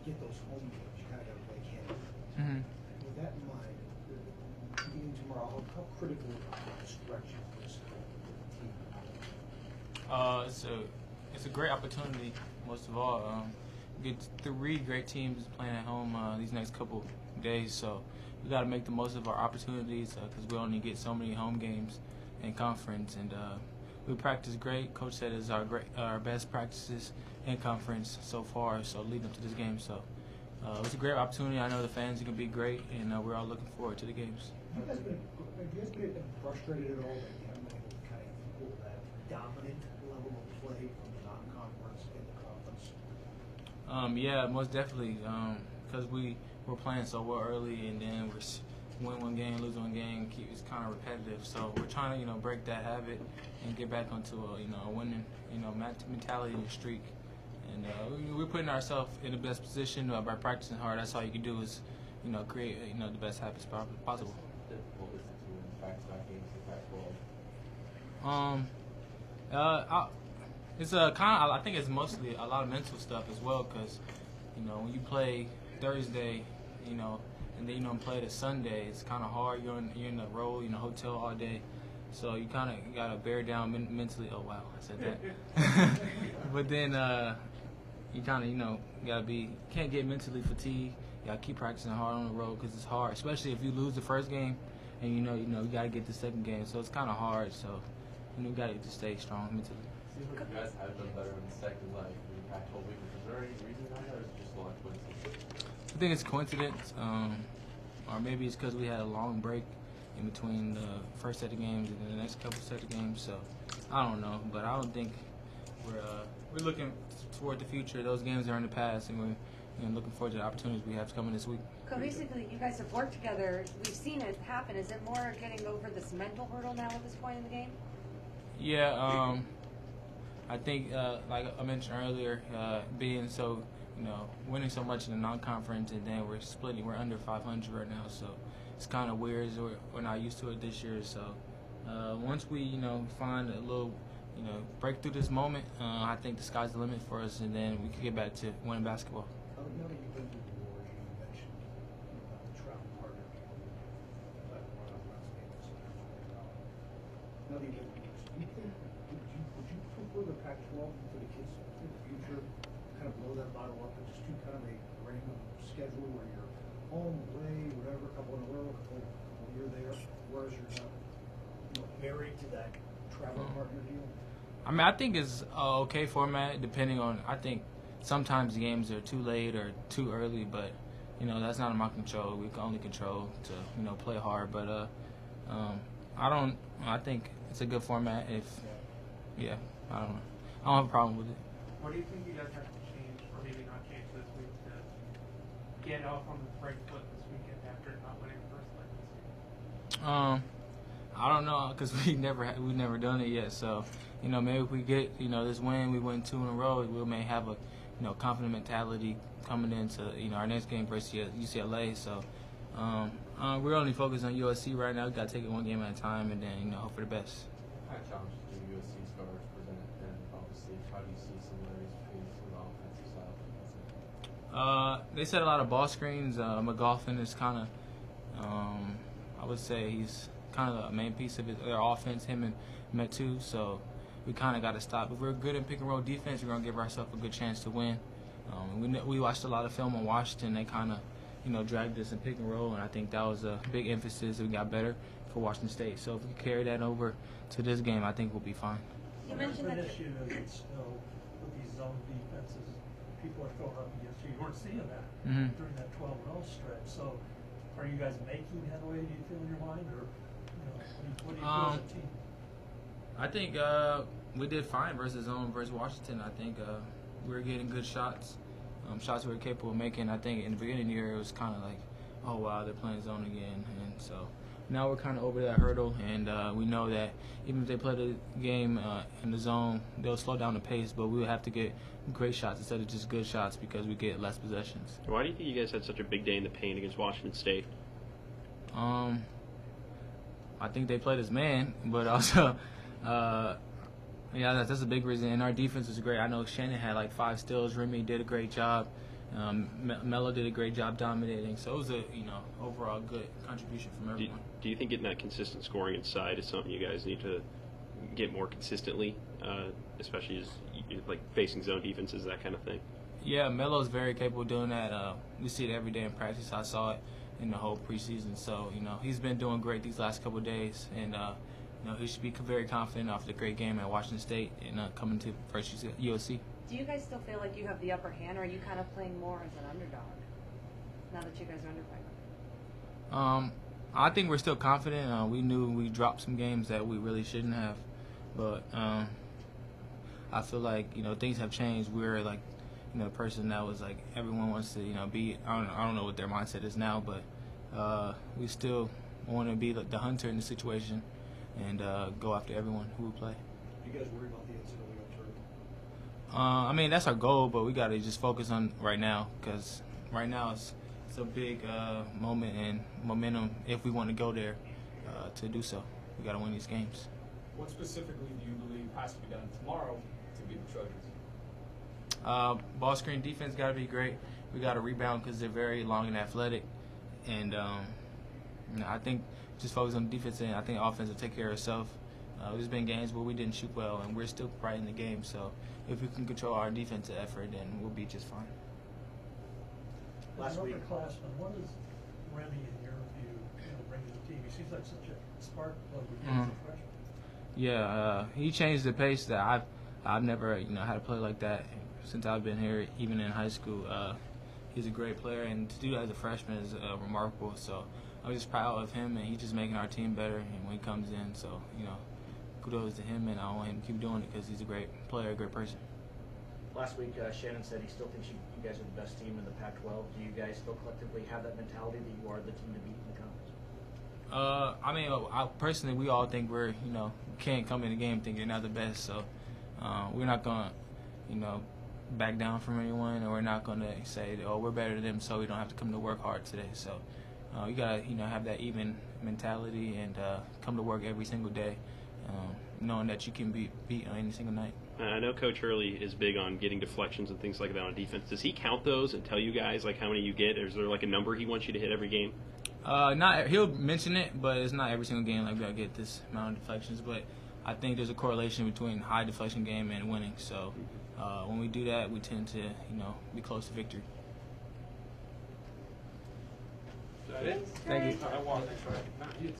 get those home games, you kind of got to play Canada. Mm-hmm. With that in mind, beginning tomorrow, how critical is the stretch of this team? It's a great opportunity. Most of all, we get 3 great teams playing at home these next couple days. So we got to make the most of our opportunities because we only get so many home games in conference. And we practice great. Coach said it's our best practices in conference so far. So leading up to this game, so it's a great opportunity. I know the fans are gonna be great, and we're all looking forward to the games. Have you guys been frustrated at all that you haven't been able to kind of equal that dominant level of play from the non-conference and the conference? Yeah, most definitely. Because we were playing so well early, and then we're win one game, lose one game. It's kind of repetitive. So we're trying to break that habit and get back onto a winning mentality and streak. And we're putting ourselves in the best position by practicing hard. That's all you can do is create the best habits possible. It's I think it's mostly a lot of mental stuff as well, because when you play Thursday, and then play the Sunday, it's kind of hard. You're in the road, hotel all day, so you kind of gotta bear down mentally. Oh wow, I said that. But then you kind of can't get mentally fatigued. You gotta keep practicing hard on the road because it's hard, especially if you lose the first game, and you gotta get the second game. So it's kind of hard. So you gotta just stay strong mentally. Seems like you guys have done better in the second leg in the Pac-12 week. Is there any reason behind that, or is it just a lot of coincidence? I think it's coincidence, or maybe it's because we had a long break in between the first set of games and then the next couple sets of games. So I don't know, but I don't think we're looking toward the future. Those games are in the past, and we're looking forward to the opportunities we have coming this week. So basically, you guys have worked together. We've seen it happen. Is it more getting over this mental hurdle now at this point in the game? Yeah, I think, like I mentioned earlier, being so, winning so much in the non-conference, and then we're splitting. We're under 500 right now, so it's kind of weird. We're not used to it this year. So once we, find a little, break through this moment, I think the sky's the limit for us, and then we can get back to winning basketball. Now that you've been through the war, you mentioned travel partner. Now that you've been through this, would you prefer the Pac-12 for the kids in the future, kind of blow that bottle up and just do kind of a random schedule where you're home, away, whatever, a couple in a row, a couple here, there, whereas you're not married to that travel partner deal? I mean, I think it's okay format depending on. I think sometimes the games are too late or too early, but that's not in my control. We can only control to play hard. But I think it's a good format. Yeah, I don't know. I don't have a problem with it. What do you think you guys have to change, or maybe not change this week, to get off on the right foot this weekend after not winning the first leg this year? I don't know, because we've never done it yet. So maybe if we get this win, we win 2 in a row, we may have a confident mentality coming into our next game versus UCLA. So we're only focused on USC right now. We got to take it one game at a time, and then hope for the best. What kind of challenges do USC stars present, and obviously how do you see similarities between some of the offensive style? They set a lot of ball screens. McGoffin is kind of, I would say he's kind of the main piece of their offense, him and Metu. So we kind of got to stop. If we're good in pick and roll defense, we're going to give ourselves a good chance to win. We watched a lot of film on Washington. They kind of, dragged us in pick and roll, and I think that was a big emphasis. We got better for Washington State. So if we carry that over to this game, I think we'll be fine. You mentioned that. The issue is it's still with these zone defenses, people are throwing up against you. You weren't seeing that during that 12-0 stretch. So are you guys making headway, do you feel, in your mind, or what do you feel as a team? I think we did fine versus Washington. I think we were getting good shots, shots we were capable of making. I think in the beginning of the year it was kind of like, oh wow, they're playing zone again, and so now we're kind of over that hurdle, and we know that even if they play the game in the zone, they'll slow down the pace, but we will have to get great shots instead of just good shots because we get less possessions. Why do you think you guys had such a big day in the paint against Washington State? I think they played as man, but also, that's a big reason. And our defense was great. I know Shannon had like 5 steals. Remy did a great job, Melo did a great job dominating, so it was a overall good contribution from everyone. Do you think getting that consistent scoring inside is something you guys need to get more consistently, especially as like facing zone defenses, that kind of thing? Yeah, Melo's very capable of doing that. We see it every day in practice. I saw it in the whole preseason. So, he's been doing great these last couple of days. And, he should be very confident after the great game at Washington State and coming to first USC. Do you guys still feel like you have the upper hand, or are you kind of playing more as an underdog now that you guys are under 500? I think we're still confident. We knew we dropped some games that we really shouldn't have. But I feel like, things have changed. We're like, the person that was like everyone wants to be. I don't know what their mindset is now, but we still want to be the hunter in the situation and go after everyone who will play. You guys worry about the NCAA tournament? I mean, that's our goal, but we got to just focus on right now, because right now it's a big moment and momentum if we want to go there to do so. We got to win these games. What specifically do you believe has to be done tomorrow to beat the Trojans? Ball screen defense got to be great. We got to rebound because they're very long and athletic. And I think just focus on defense, and I think offense will take care of itself. There's been games where we didn't shoot well, and we're still right in the game. So if we can control our defensive effort, then we'll be just fine. As an upperclassman, what does Remy, in your view, bring to the team? He seems like such a spark plug with you as a freshman. Yeah, he changed the pace that I've never had to play like that since I've been here, even in high school. He's a great player, and to do that as a freshman is remarkable. So I'm just proud of him, and he's just making our team better. And when he comes in, so kudos to him, and I want him to keep doing it because he's a great player, a great person. Last week, Shannon said he still thinks you guys are the best team in the Pac-12. Do you guys still collectively have that mentality that you are the team to beat in the conference? I mean, personally, we all think we're, can't come in the game thinking you're not the best. So we're not going to, back down from anyone, or we're not going to say, oh, we're better than them, so we don't have to come to work hard today. So you got to, have that even mentality and come to work every single day, knowing that you can be beat on any single night. I know Coach Hurley is big on getting deflections and things like that on defense. Does he count those and tell you guys like how many you get? Or is there like a number he wants you to hit every game? He'll mention it, but it's not every single game like we gotta get this amount of deflections. But I think there's a correlation between high deflection game and winning. So when we do that, we tend to be close to victory. Is that it? Thank you. I want to try.